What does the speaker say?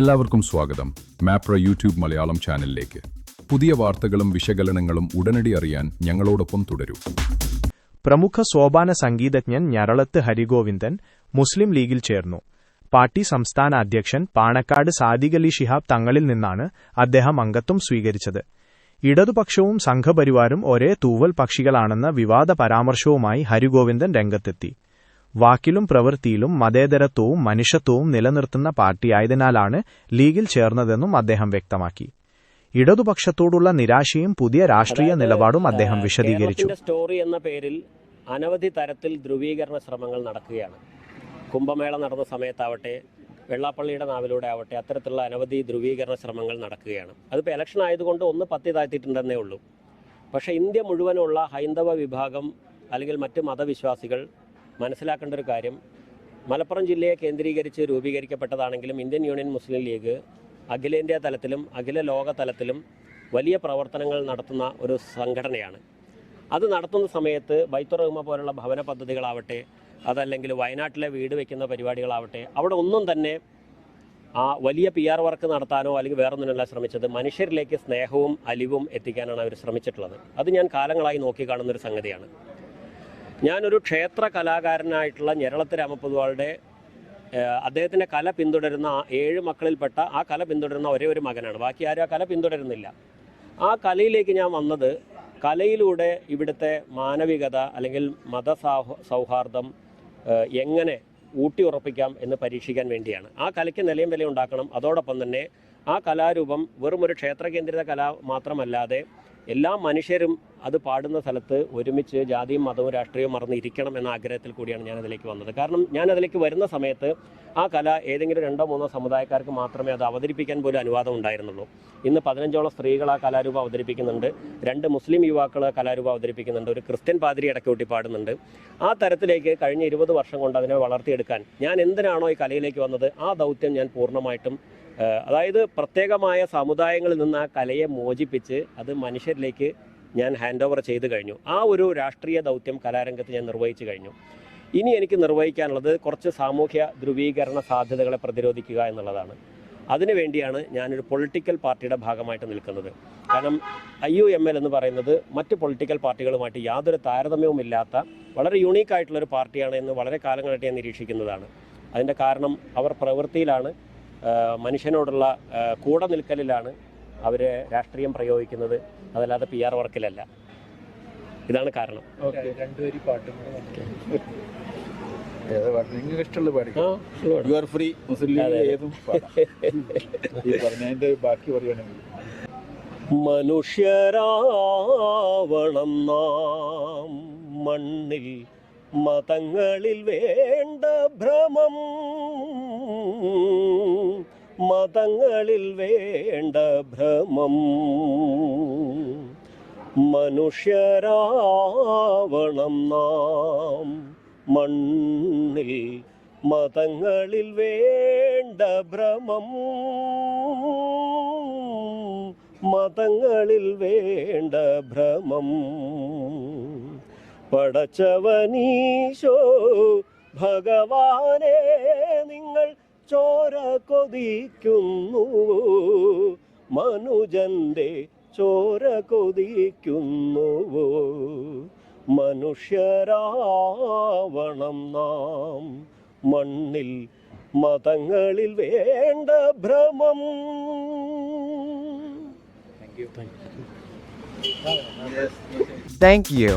എല്ലാവർക്കും സ്വാഗതം മാപ്ര യൂട്യൂബ് മലയാളം ചാനലിലേക്ക്. പുതിയ വാർത്തകളും വിശകലനങ്ങളും ഉടനടി അറിയാൻ ഞങ്ങളോടൊപ്പം തുടരൂ. പ്രമുഖ സോപാന സംഗീതജ്ഞൻ ഞരളത്ത് ഹരിഗോവിന്ദൻ മുസ്ലിം ലീഗിൽ ചേർന്നു. പാർട്ടി സംസ്ഥാന അധ്യക്ഷൻ പാണക്കാട് സാദിഖ് അലി ശിഹാബ് തങ്ങളിൽ നിന്നാണ് അദ്ദേഹം അംഗത്വം സ്വീകരിച്ചത്. ഇടതുപക്ഷവും സംഘപരിവാരും ഒരേ തൂവൽ പക്ഷികളാണെന്ന വിവാദ പരാമർശവുമായി ഹരിഗോവിന്ദൻ രംഗത്തെത്തി. വാക്കിലും പ്രവൃത്തിയിലും മതേതരത്വവും മനുഷ്യത്വവും നിലനിർത്തുന്ന പാർട്ടിയായതിനാലാണ് ലീഗിൽ ചേർന്നതെന്നും അദ്ദേഹം വ്യക്തമാക്കി. ഇടതുപക്ഷത്തോടുള്ള നിരാശയും പുതിയ രാഷ്ട്രീയ നിലപാടും അദ്ദേഹം വിശദീകരിച്ചു. സ്റ്റോറി എന്ന പേരിൽ അനവധി തരത്തിൽ ധ്രുവീകരണ ശ്രമങ്ങൾ നടക്കുകയാണ്. കുംഭമേള നടന്ന സമയത്താവട്ടെ, വെള്ളാപ്പള്ളിയുടെ നാവിലൂടെ ആവട്ടെ, അത്തരത്തിലുള്ള അനവധി ധ്രുവീകരണ ശ്രമങ്ങൾ നടക്കുകയാണ്. അതിപ്പോൾ ഇലക്ഷൻ ആയതുകൊണ്ട് ഒന്ന് പത്തി താഴ്ത്തിയിട്ടുണ്ടെന്നേ ഉള്ളൂ. പക്ഷേ ഇന്ത്യ മുഴുവനുള്ള ഹൈന്ദവ വിഭാഗം അല്ലെങ്കിൽ മറ്റ് മതവിശ്വാസികൾ മനസ്സിലാക്കേണ്ട ഒരു കാര്യം, മലപ്പുറം ജില്ലയെ കേന്ദ്രീകരിച്ച് രൂപീകരിക്കപ്പെട്ടതാണെങ്കിലും ഇന്ത്യൻ യൂണിയൻ മുസ്ലിം ലീഗ് അഖിലേന്ത്യാ തലത്തിലും അഖില ലോക തലത്തിലും വലിയ പ്രവർത്തനങ്ങൾ നടത്തുന്ന ഒരു സംഘടനയാണ്. അത് നടത്തുന്ന സമയത്ത് ബൈത്തുർ റഹ്മ പോലുള്ള ഭവന പദ്ധതികളാവട്ടെ, അതല്ലെങ്കിൽ വയനാട്ടിലെ വീട് വയ്ക്കുന്ന പരിപാടികളാവട്ടെ, അവിടെ ഒന്നും തന്നെ ആ വലിയ PR വർക്ക് നടത്താനോ അല്ലെങ്കിൽ വേറൊന്നിനല്ല ശ്രമിച്ചത്. മനുഷ്യരിലേക്ക് സ്നേഹവും അലിവും എത്തിക്കാനാണ് അവർ ശ്രമിച്ചിട്ടുള്ളത്. അത് ഞാൻ കാലങ്ങളായി നോക്കിക്കാണുന്നൊരു സംഗതിയാണ്. ഞാനൊരു ക്ഷേത്ര കലാകാരനായിട്ടുള്ള ഞരളത്ത് രാമപൊതുവാളുടെ അദ്ദേഹത്തിൻ്റെ കല പിന്തുടരുന്ന 7 മക്കളിൽപ്പെട്ട ആ കല പിന്തുടരുന്ന ഒരേ ഒരു മകനാണ്. ബാക്കി ആരും ആ കല പിന്തുടരുന്നില്ല. ആ കലയിലേക്ക് ഞാൻ വന്നത് കലയിലൂടെ ഇവിടുത്തെ മാനവികത അല്ലെങ്കിൽ സൗഹാർദ്ദം എങ്ങനെ ഊട്ടിയുറപ്പിക്കാം എന്ന് പരീക്ഷിക്കാൻ വേണ്ടിയാണ്. ആ കലയ്ക്ക് നിലയും വില ഉണ്ടാക്കണം. അതോടൊപ്പം തന്നെ ആ കലാരൂപം വെറും ഒരു ക്ഷേത്ര കേന്ദ്രിത കല മാത്രമല്ലാതെ എല്ലാ മനുഷ്യരും അത് പാടുന്ന സ്ഥലത്ത് ഒരുമിച്ച് ജാതിയും മതവും രാഷ്ട്രീയവും മറന്നിരിക്കണം എന്ന ആഗ്രഹത്തിൽ കൂടിയാണ് ഞാനതിലേക്ക് വന്നത്. കാരണം ഞാനതിലേക്ക് വരുന്ന സമയത്ത് ആ കല ഏതെങ്കിലും 2-3 സമുദായക്കാർക്ക് മാത്രമേ അത് അവതരിപ്പിക്കാൻ പോലും അനുവാദം ഉണ്ടായിരുന്നുള്ളൂ. ഇന്ന് 15ഓളം സ്ത്രീകൾ ആ കലാരൂപം അവതരിപ്പിക്കുന്നുണ്ട്, 2 മുസ്ലിം യുവാക്കൾ കലാരൂപം അവതരിപ്പിക്കുന്നുണ്ട്, ഒരു ക്രിസ്ത്യൻ പാതിരി ഇടയ്ക്കൂട്ടി പാടുന്നുണ്ട്. ആ തരത്തിലേക്ക് കഴിഞ്ഞ 20 വർഷം കൊണ്ട് അതിനെ വളർത്തിയെടുക്കാൻ ഞാൻ എന്തിനാണോ ഈ കലയിലേക്ക് വന്നത്, ആ ദൗത്യം ഞാൻ പൂർണ്ണമായിട്ടും, അതായത് പ്രത്യേകമായ സമുദായങ്ങളിൽ നിന്ന് ആ കലയെ മോചിപ്പിച്ച് അത് മനുഷ്യരിലേക്ക് ഞാൻ ഹാൻഡ് ഓവർ ചെയ്തു കഴിഞ്ഞു. ആ ഒരു രാഷ്ട്രീയ ദൗത്യം കലാരംഗത്ത് ഞാൻ നിർവഹിച്ചു കഴിഞ്ഞു. ഇനി എനിക്ക് നിർവഹിക്കാനുള്ളത് കുറച്ച് സാമൂഹ്യ ധ്രുവീകരണ സാധ്യതകളെ പ്രതിരോധിക്കുക എന്നുള്ളതാണ്. അതിനുവേണ്ടിയാണ് ഞാനൊരു പൊളിറ്റിക്കൽ പാർട്ടിയുടെ ഭാഗമായിട്ട് നിൽക്കുന്നത്. കാരണം IUML എന്ന് പറയുന്നത് മറ്റ് പൊളിറ്റിക്കൽ പാർട്ടികളുമായിട്ട് യാതൊരു താരതമ്യവുമില്ലാത്ത വളരെ യുണീക്കായിട്ടുള്ളൊരു പാർട്ടിയാണ് എന്ന് വളരെ കാലങ്ങളായിട്ട് ഞാൻ നിരീക്ഷിക്കുന്നതാണ്. അതിൻ്റെ കാരണം അവർ പ്രവൃത്തിയിലാണ്, മനുഷ്യനോടുള്ള കൂടെ നിൽക്കലിലാണ് അവർ രാഷ്ട്രീയം പ്രയോഗിക്കുന്നത്, അതല്ലാതെ PR വർക്കിലല്ല. ഇതാണ് കാരണം. മനുഷ്യരാവണം നാം മണ്ണിൽ, മതങ്ങളിൽ വേണ്ട ഭ്രമം, മതങ്ങളിൽ വേണ്ട ഭ്രമം. മനുഷ്യരാവണം നാം മണ്ണിൽ, മതങ്ങളിൽ വേണ്ട ഭ്രമം, മതങ്ങളിൽ വേണ്ട ഭ്രമം. പടച്ചവനീശോ ഭഗവാനെ നിങ്ങൾ ചോര കൊതിക്കുന്നു, മനുജന്റെ ചോര കൊതിക്കുന്നു. മനുഷ്യരാവണം നാം മണ്ണിൽ, മതങ്ങളിൽ വേണ്ട ഭ്രമം. Thank you.